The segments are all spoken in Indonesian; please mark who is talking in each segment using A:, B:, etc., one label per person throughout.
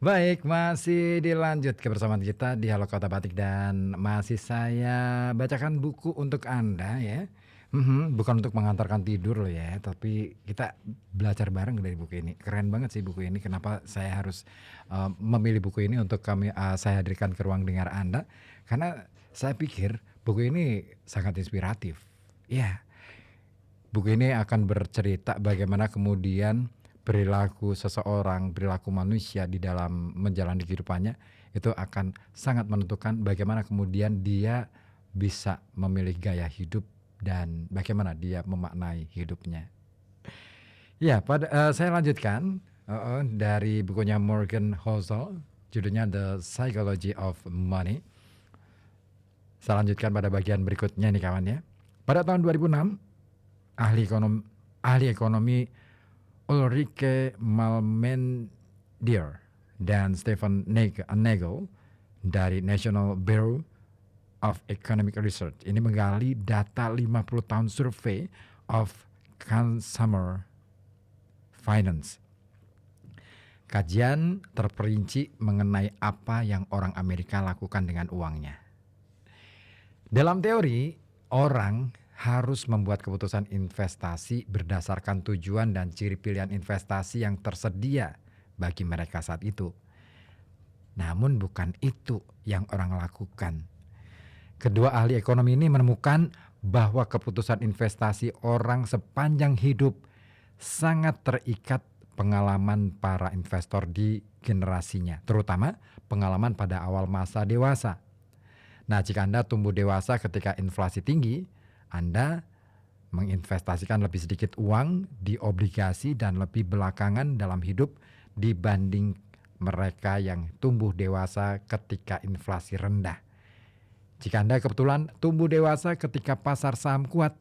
A: Baik, masih dilanjut kebersamaan kita di Halo Kota Batik dan masih saya bacakan buku untuk Anda ya. Bukan untuk mengantarkan tidur loh ya, tapi kita belajar bareng dari buku ini. Keren banget sih buku ini. Kenapa saya harus memilih buku ini untuk saya hadirkan ke ruang dengar Anda? Karena saya pikir buku ini sangat inspiratif. Ya, buku ini akan bercerita bagaimana kemudian perilaku seseorang, perilaku manusia di dalam menjalani kehidupannya itu akan sangat menentukan bagaimana kemudian dia bisa memilih gaya hidup dan bagaimana dia memaknai hidupnya. Ya, saya lanjutkan dari bukunya Morgan Housel, judulnya The Psychology of Money. Saya lanjutkan pada bagian berikutnya nih kawan ya. Pada tahun 2006, ahli ekonomi Ulrike Malmendier dan Stefan Nagel dari National Bureau of Economic Research ini menggali data 50 tahun survei of consumer finance. Kajian terperinci mengenai apa yang orang Amerika lakukan dengan uangnya. Dalam teori, orang harus membuat keputusan investasi berdasarkan tujuan dan ciri pilihan investasi yang tersedia bagi mereka saat itu. Namun bukan itu yang orang lakukan. Kedua ahli ekonomi ini menemukan bahwa keputusan investasi orang sepanjang hidup sangat terikat pengalaman para investor di generasinya, terutama pengalaman pada awal masa dewasa. Nah, jika Anda tumbuh dewasa ketika inflasi tinggi, Anda menginvestasikan lebih sedikit uang di obligasi dan lebih belakangan dalam hidup dibanding mereka yang tumbuh dewasa ketika inflasi rendah. Jika Anda kebetulan tumbuh dewasa ketika pasar saham kuat,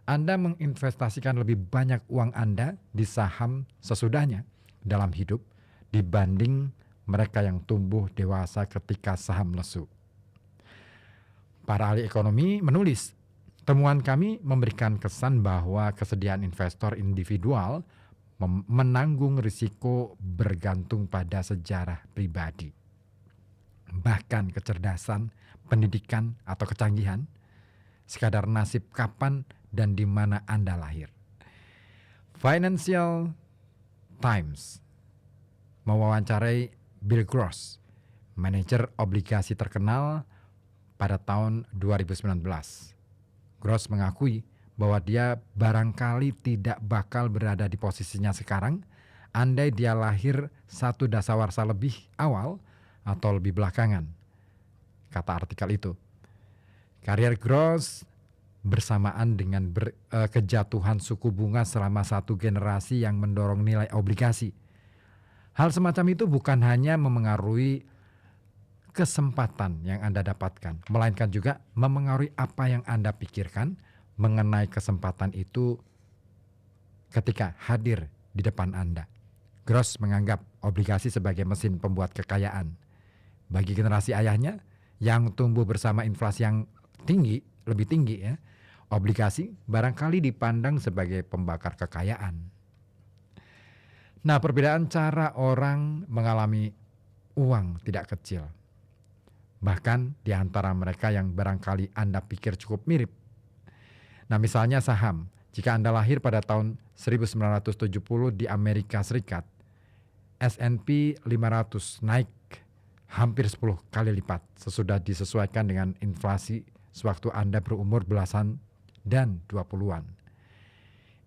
A: Anda menginvestasikan lebih banyak uang Anda di saham sesudahnya dalam hidup dibanding mereka yang tumbuh dewasa ketika saham lesu. Para ahli ekonomi menulis, temuan kami memberikan kesan bahwa kesediaan investor individual menanggung risiko bergantung pada sejarah pribadi. Bahkan kecerdasan, pendidikan, atau kecanggihan, sekadar nasib kapan dan di mana Anda lahir. Financial Times mewawancarai Bill Gross, manajer obligasi terkenal pada tahun 2019. Gross mengakui bahwa dia barangkali tidak bakal berada di posisinya sekarang andai dia lahir satu dasawarsa lebih awal atau lebih belakangan, kata artikel itu. Karier Gross bersamaan dengan kejatuhan suku bunga selama satu generasi yang mendorong nilai obligasi. Hal semacam itu bukan hanya memengaruhi kesempatan yang Anda dapatkan, melainkan juga memengaruhi apa yang Anda pikirkan mengenai kesempatan itu ketika hadir di depan Anda. Gross menganggap obligasi sebagai mesin pembuat kekayaan. Bagi generasi ayahnya yang tumbuh bersama inflasi yang tinggi, lebih tinggi ya, obligasi barangkali dipandang sebagai pembakar kekayaan. Nah, perbedaan cara orang mengalami uang tidak kecil. Bahkan di antara mereka yang barangkali Anda pikir cukup mirip. Nah, misalnya saham. Jika Anda lahir pada tahun 1970 di Amerika Serikat, S&P 500 naik hampir 10 kali lipat sesudah disesuaikan dengan inflasi sewaktu Anda berumur belasan dan 20-an.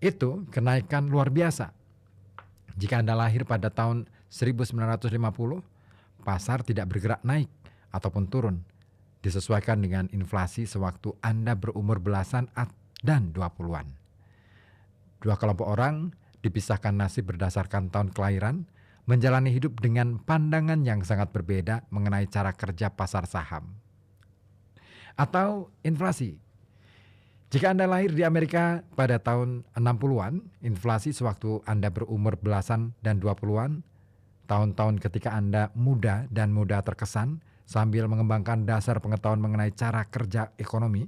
A: Itu kenaikan luar biasa. Jika Anda lahir pada tahun 1950, pasar tidak bergerak naik ataupun turun, disesuaikan dengan inflasi sewaktu Anda berumur belasan dan 20-an. Dua kelompok orang dipisahkan nasib berdasarkan tahun kelahiran, menjalani hidup dengan pandangan yang sangat berbeda mengenai cara kerja pasar saham. Atau inflasi. Jika Anda lahir di Amerika pada tahun 60-an, inflasi sewaktu Anda berumur belasan dan 20-an, tahun-tahun ketika Anda muda dan muda terkesan, sambil mengembangkan dasar pengetahuan mengenai cara kerja ekonomi,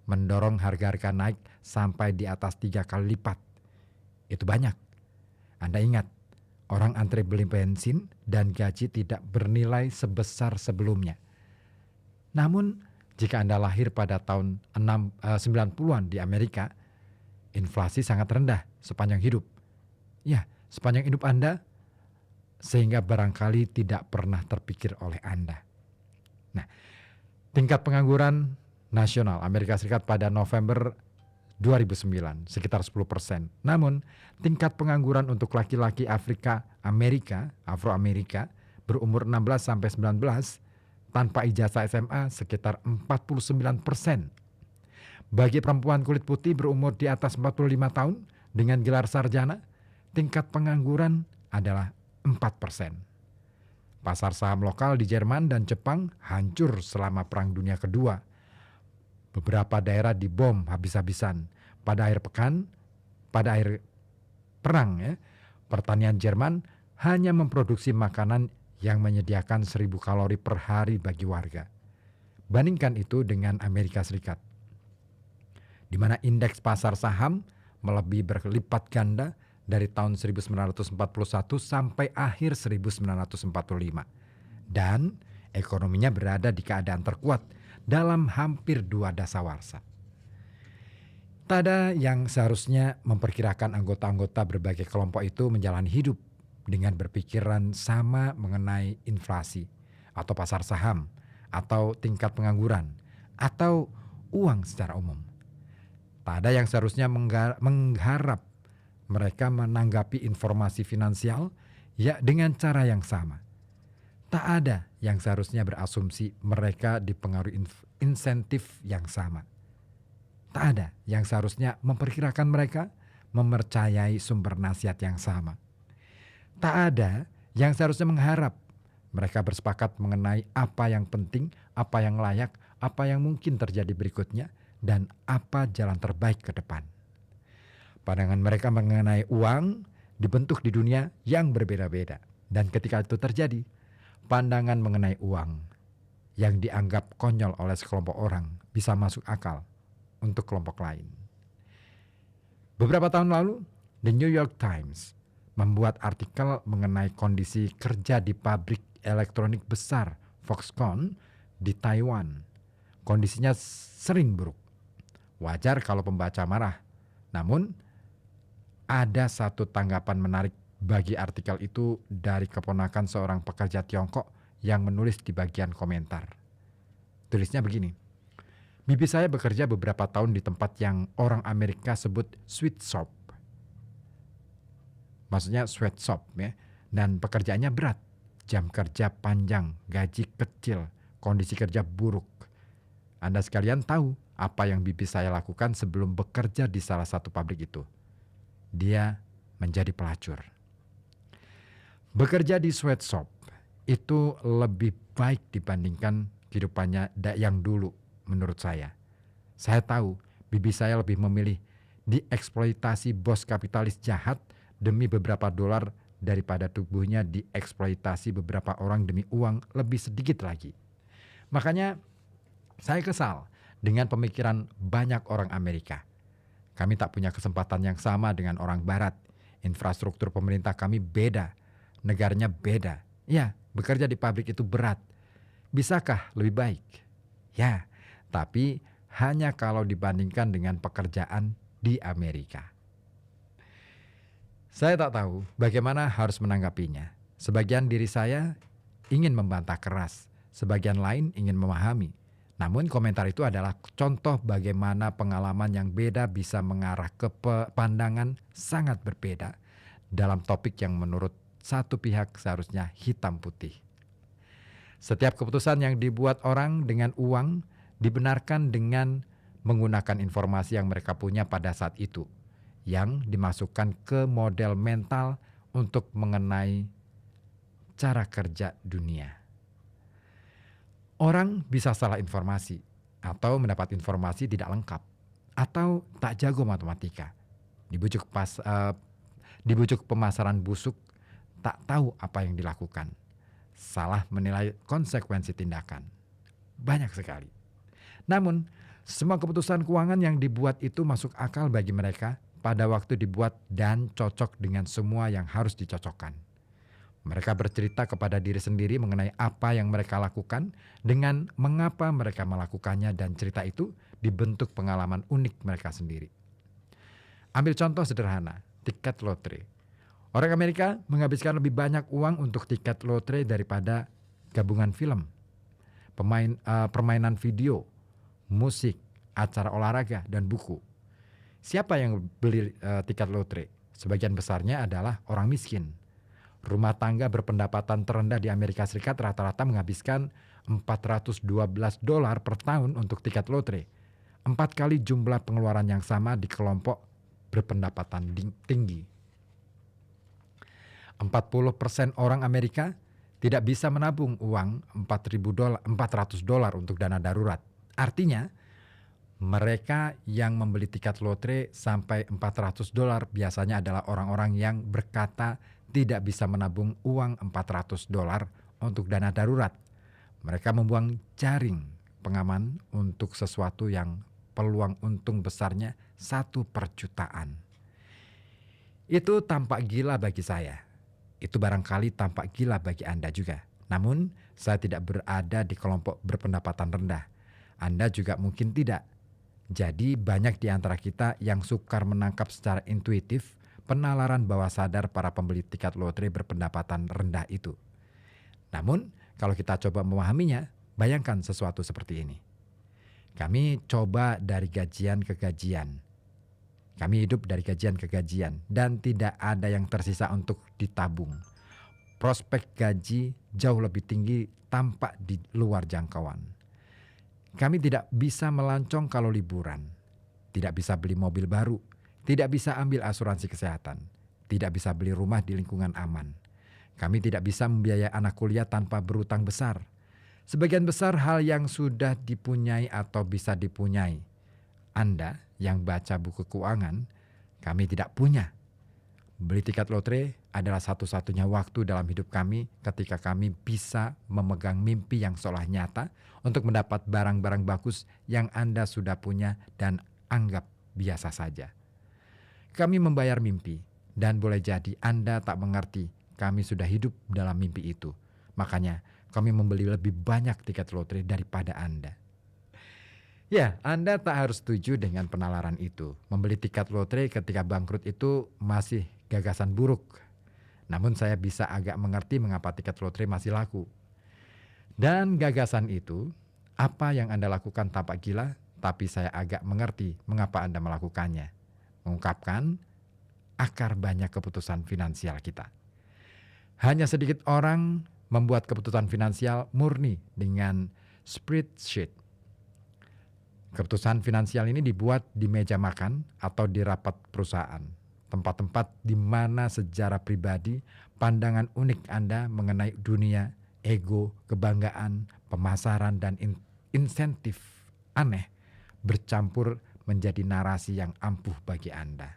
A: mendorong harga-harga naik sampai di atas 3 kali lipat. Itu banyak. Anda ingat, Orang antre beli bensin dan gaji tidak bernilai sebesar sebelumnya. Namun, jika Anda lahir pada tahun 90-an di Amerika, inflasi sangat rendah sepanjang hidup. Ya, sepanjang hidup Anda, sehingga barangkali tidak pernah terpikir oleh Anda. Nah, tingkat pengangguran nasional Amerika Serikat pada November 2009 sekitar 10%. Namun, tingkat pengangguran untuk laki-laki Afro-Amerika berumur 16 sampai 19 tanpa ijazah SMA sekitar 49%. Bagi perempuan kulit putih berumur di atas 45 tahun dengan gelar sarjana, tingkat pengangguran adalah 4%. Pasar saham lokal di Jerman dan Jepang hancur selama Perang Dunia Kedua. Beberapa daerah dibom habis-habisan. Pada akhir perang, pertanian Jerman hanya memproduksi makanan yang menyediakan 1.000 kalori per hari bagi warga. Bandingkan itu dengan Amerika Serikat, di mana indeks pasar saham melebihi berlipat ganda dari tahun 1941 sampai akhir 1945. Dan ekonominya berada di keadaan terkuat dalam hampir 2 dasawarsa. Tak ada yang seharusnya memperkirakan anggota-anggota berbagai kelompok itu menjalani hidup dengan berpikiran sama mengenai inflasi atau pasar saham atau tingkat pengangguran atau uang secara umum. Tak ada yang seharusnya mengharap mereka menanggapi informasi finansial dengan cara yang sama. Tak ada yang seharusnya berasumsi mereka dipengaruhi insentif yang sama. Tak ada yang seharusnya memperkirakan mereka mempercayai sumber nasihat yang sama. Tak ada yang seharusnya mengharap mereka bersepakat mengenai apa yang penting, apa yang layak, apa yang mungkin terjadi berikutnya, dan apa jalan terbaik ke depan. Pandangan mereka mengenai uang dibentuk di dunia yang berbeda-beda. Dan ketika itu terjadi, pandangan mengenai uang yang dianggap konyol oleh sekelompok orang bisa masuk akal untuk kelompok lain. Beberapa tahun lalu, The New York Times membuat artikel mengenai kondisi kerja di pabrik elektronik besar Foxconn di Taiwan. Kondisinya sering buruk. Wajar kalau pembaca marah. Namun, ada satu tanggapan menarik bagi artikel itu dari keponakan seorang pekerja Tiongkok yang menulis di bagian komentar. Tulisnya begini, "Bibi saya bekerja beberapa tahun di tempat yang orang Amerika sebut sweat shop." Maksudnya sweat shop ya. Dan pekerjaannya berat. Jam kerja panjang, gaji kecil, kondisi kerja buruk. Anda sekalian tahu apa yang bibi saya lakukan sebelum bekerja di salah satu pabrik itu. Dia menjadi pelacur. Bekerja di sweatshop itu lebih baik dibandingkan kehidupannya yang dulu menurut saya. Saya tahu bibi saya lebih memilih dieksploitasi bos kapitalis jahat demi beberapa dolar daripada tubuhnya dieksploitasi beberapa orang demi uang lebih sedikit lagi. Makanya saya kesal dengan pemikiran banyak orang Amerika. Kami tak punya kesempatan yang sama dengan orang Barat. Infrastruktur pemerintah kami beda. Negaranya beda. Ya, bekerja di pabrik itu berat. Bisakah lebih baik? Ya, tapi hanya kalau dibandingkan dengan pekerjaan di Amerika. Saya tak tahu bagaimana harus menanggapinya. Sebagian diri saya ingin membantah keras. Sebagian lain ingin memahami. Namun komentar itu adalah contoh bagaimana pengalaman yang beda bisa mengarah ke pandangan sangat berbeda dalam topik yang menurut satu pihak seharusnya hitam putih. Setiap keputusan yang dibuat orang dengan uang dibenarkan dengan menggunakan informasi yang mereka punya pada saat itu, yang dimasukkan ke model mental untuk mengenai cara kerja dunia. Orang bisa salah informasi atau mendapat informasi tidak lengkap atau tak jago matematika. Dibujuk pemasaran busuk, tak tahu apa yang dilakukan. Salah menilai konsekuensi tindakan. Banyak sekali. Namun, semua keputusan keuangan yang dibuat itu masuk akal bagi mereka pada waktu dibuat dan cocok dengan semua yang harus dicocokkan. Mereka bercerita kepada diri sendiri mengenai apa yang mereka lakukan, dengan mengapa mereka melakukannya, dan cerita itu dibentuk pengalaman unik mereka sendiri. Ambil contoh sederhana, tiket lotre. Orang Amerika menghabiskan lebih banyak uang untuk tiket lotre daripada gabungan film, permainan video, musik, acara olahraga, dan buku. Siapa yang beli tiket lotre? Sebagian besarnya adalah orang miskin. Rumah tangga berpendapatan terendah di Amerika Serikat rata-rata menghabiskan $412 per tahun untuk tiket lotre. 4 kali jumlah pengeluaran yang sama di kelompok berpendapatan tinggi. 40% orang Amerika tidak bisa menabung uang $400 untuk dana darurat. Artinya, mereka yang membeli tiket lotre sampai $400 biasanya adalah orang-orang yang berkata tidak bisa menabung uang $400 untuk dana darurat. Mereka membuang jaring pengaman untuk sesuatu yang peluang untung besarnya 1 per jutaan. Itu tampak gila bagi saya. Itu barangkali tampak gila bagi Anda juga. Namun, saya tidak berada di kelompok berpendapatan rendah. Anda juga mungkin tidak. Jadi banyak di antara kita yang sukar menangkap secara intuitif penalaran bawah sadar para pembeli tiket lotre berpendapatan rendah itu. Namun, kalau kita coba memahaminya, bayangkan sesuatu seperti ini. Kami coba dari gajian ke gajian. Kami hidup dari gajian ke gajian dan tidak ada yang tersisa untuk ditabung. Prospek gaji jauh lebih tinggi tampak di luar jangkauan. Kami tidak bisa melancong kalau liburan, tidak bisa beli mobil baru, tidak bisa ambil asuransi kesehatan, tidak bisa beli rumah di lingkungan aman. Kami tidak bisa membiayai anak kuliah tanpa berutang besar. Sebagian besar hal yang sudah dipunyai atau bisa dipunyai. Anda yang baca buku keuangan, kami tidak punya. Beli tiket lotre adalah satu-satunya waktu dalam hidup kami ketika kami bisa memegang mimpi yang seolah nyata untuk mendapat barang-barang bagus yang Anda sudah punya dan anggap biasa saja. Kami membayar mimpi, dan boleh jadi Anda tak mengerti kami sudah hidup dalam mimpi itu. Makanya kami membeli lebih banyak tiket lotre daripada Anda. Ya, Anda tak harus setuju dengan penalaran itu. Membeli tiket lotre ketika bangkrut itu masih gagasan buruk. Namun saya bisa agak mengerti mengapa tiket lotre masih laku. Dan gagasan itu, apa yang Anda lakukan tampak gila, tapi saya agak mengerti mengapa Anda melakukannya. Mengungkapkan akar banyak keputusan finansial kita. Hanya sedikit orang membuat keputusan finansial murni dengan spreadsheet. Keputusan finansial ini dibuat di meja makan atau di rapat perusahaan. Tempat-tempat di mana sejarah pribadi, pandangan unik Anda mengenai dunia, ego, kebanggaan, pemasaran, dan insentif aneh bercampur menjadi narasi yang ampuh bagi Anda.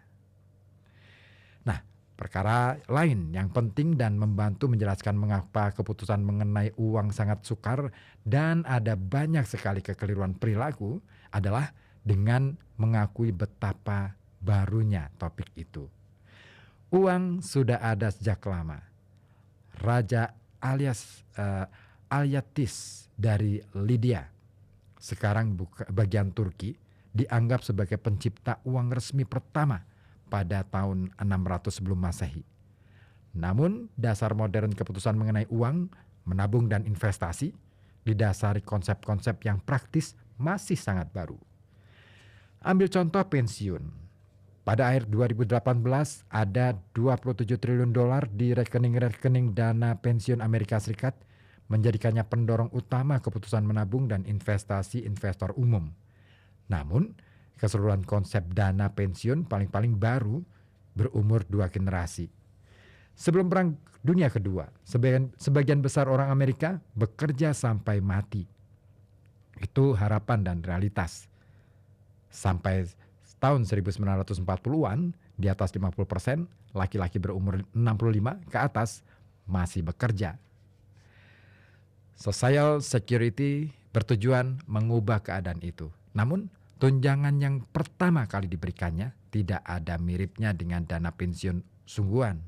A: Nah, perkara lain yang penting dan membantu menjelaskan mengapa keputusan mengenai uang sangat sukar dan ada banyak sekali kekeliruan perilaku adalah dengan mengakui betapa barunya topik itu. Uang sudah ada sejak lama. Raja Alyatis dari Lydia, sekarang bagian Turki, dianggap sebagai pencipta uang resmi pertama pada tahun 600 sebelum Masehi. Namun, dasar modern keputusan mengenai uang, menabung dan investasi didasari konsep-konsep yang praktis masih sangat baru. Ambil contoh pensiun. Pada akhir 2018 ada $27 triliun di rekening-rekening dana pensiun Amerika Serikat, menjadikannya pendorong utama keputusan menabung dan investasi investor umum. Namun, keseluruhan konsep dana pensiun paling-paling baru berumur 2 generasi. Sebelum Perang Dunia Kedua, sebagian besar orang Amerika bekerja sampai mati. Itu harapan dan realitas. Sampai tahun 1940-an, di atas 50%, laki-laki berumur 65 ke atas masih bekerja. Social Security bertujuan mengubah keadaan itu. Namun, tunjangan yang pertama kali diberikannya tidak ada miripnya dengan dana pensiun sungguhan.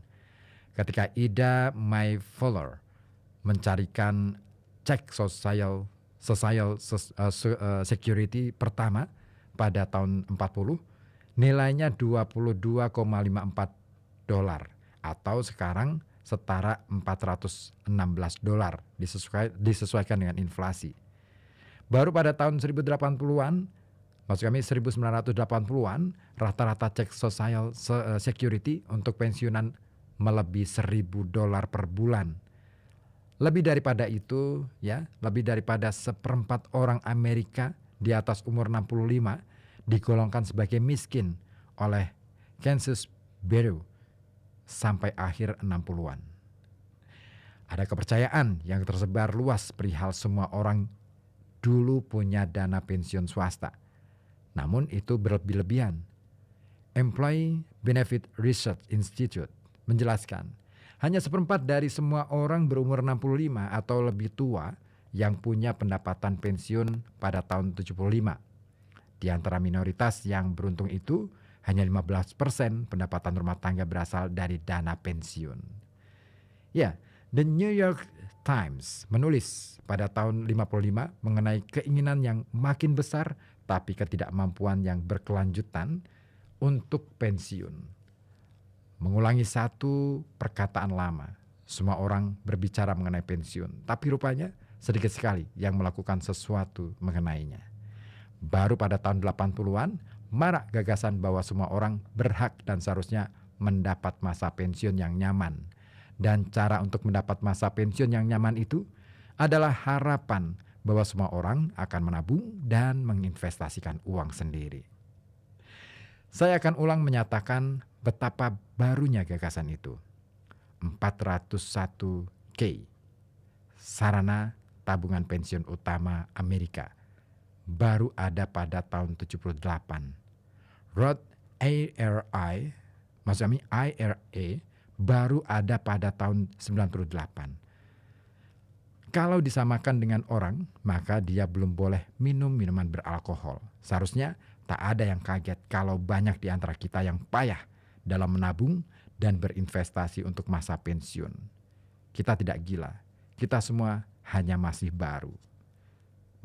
A: ketika Ida May Fuller mencarikan cek security pertama pada tahun 40, nilainya 22,54 dolar atau sekarang setara 416 dolar disesuaikan dengan inflasi. Baru pada tahun 1080-an, maksud kami 1980-an, rata-rata cek security untuk pensiunan melebihi 1.000 dolar per bulan. Lebih daripada itu, ya, lebih daripada 1/4 orang Amerika di atas umur 65 digolongkan sebagai miskin oleh Census Bureau sampai akhir 60-an. Ada kepercayaan yang tersebar luas perihal semua orang dulu punya dana pensiun swasta. Namun itu berlebih-lebihan. Employee Benefit Research Institute menjelaskan, hanya 1/4 dari semua orang berumur 65 atau lebih tua yang punya pendapatan pensiun pada tahun 75. Di antara minoritas yang beruntung itu, hanya 15% pendapatan rumah tangga berasal dari dana pensiun. Ya, The New York Times menulis pada tahun 55 mengenai keinginan yang makin besar tapi ketidakmampuan yang berkelanjutan untuk pensiun. Mengulangi satu perkataan lama, semua orang berbicara mengenai pensiun, tapi rupanya sedikit sekali yang melakukan sesuatu mengenainya. Baru pada tahun 80-an, marak gagasan bahwa semua orang berhak dan seharusnya mendapat masa pensiun yang nyaman. Dan cara untuk mendapat masa pensiun yang nyaman itu adalah harapan bahwa semua orang akan menabung dan menginvestasikan uang sendiri. Saya akan ulang menyatakan betapa barunya gagasan itu. 401k, sarana tabungan pensiun utama Amerika, baru ada pada tahun 78. Roth IRA, maksud kami IRA, baru ada pada tahun 98. Kalau disamakan dengan orang, maka dia belum boleh minum minuman beralkohol. Seharusnya tak ada yang kaget kalau banyak di antara kita yang payah dalam menabung dan berinvestasi untuk masa pensiun. Kita tidak gila, kita semua hanya masih baru.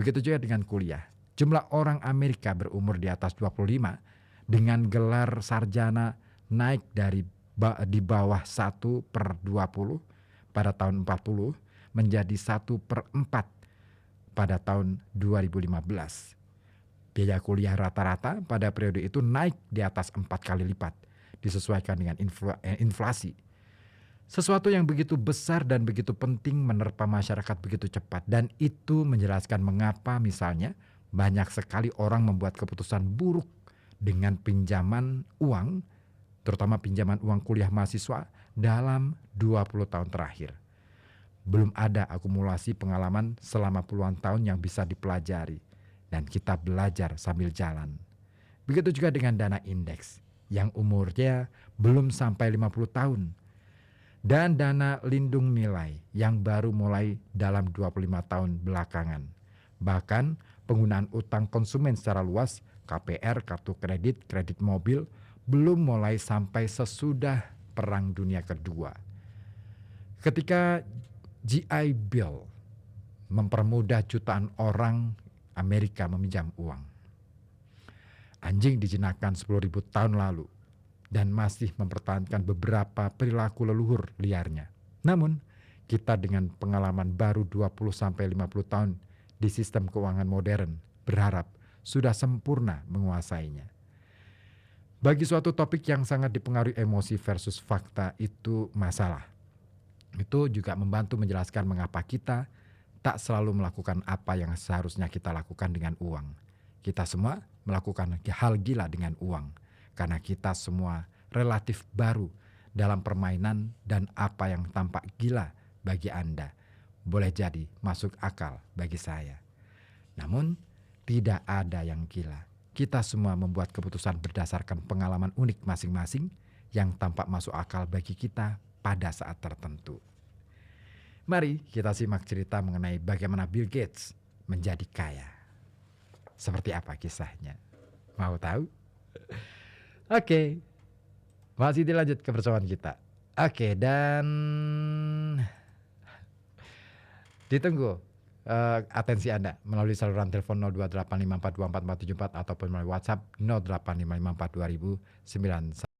A: Begitu juga dengan kuliah. Jumlah orang Amerika berumur di atas 25 dengan gelar sarjana naik dari di bawah 1/20 pada tahun 40 menjadi 1/4 pada tahun 2015. Biaya kuliah rata-rata pada periode itu naik di atas 4 kali lipat, disesuaikan dengan inflasi. Sesuatu yang begitu besar dan begitu penting menerpa masyarakat begitu cepat, dan itu menjelaskan mengapa misalnya banyak sekali orang membuat keputusan buruk dengan pinjaman uang, terutama pinjaman uang kuliah mahasiswa dalam 20 tahun terakhir. Belum ada akumulasi pengalaman selama puluhan tahun yang bisa dipelajari, dan kita belajar sambil jalan. Begitu juga dengan dana indeks yang umurnya belum sampai 50 tahun. Dan dana lindung nilai yang baru mulai dalam 25 tahun belakangan. Bahkan penggunaan utang konsumen secara luas, KPR, kartu kredit, kredit mobil, belum mulai sampai sesudah Perang Dunia Kedua. Ketika GI Bill mempermudah jutaan orang Amerika meminjam uang. Anjing dijinakkan 10.000 tahun lalu dan masih mempertahankan beberapa perilaku leluhur liarnya. Namun, kita dengan pengalaman baru 20-50 tahun di sistem keuangan modern berharap sudah sempurna menguasainya. Bagi suatu topik yang sangat dipengaruhi emosi versus fakta itu masalah. Itu juga membantu menjelaskan mengapa kita tak selalu melakukan apa yang seharusnya kita lakukan dengan uang. Kita semua melakukan hal gila dengan uang. Karena kita semua relatif baru dalam permainan, dan apa yang tampak gila bagi Anda boleh jadi masuk akal bagi saya. Namun tidak ada yang gila. Kita semua membuat keputusan berdasarkan pengalaman unik masing-masing yang tampak masuk akal bagi kita pada saat tertentu. Mari kita simak cerita mengenai bagaimana Bill Gates menjadi kaya. Seperti apa kisahnya? Mau tahu? Oke, masih dilanjut kebersamaan kita. Oke, dan ditunggu atensi Anda melalui saluran telepon 0285424474 ataupun melalui WhatsApp 0855420009.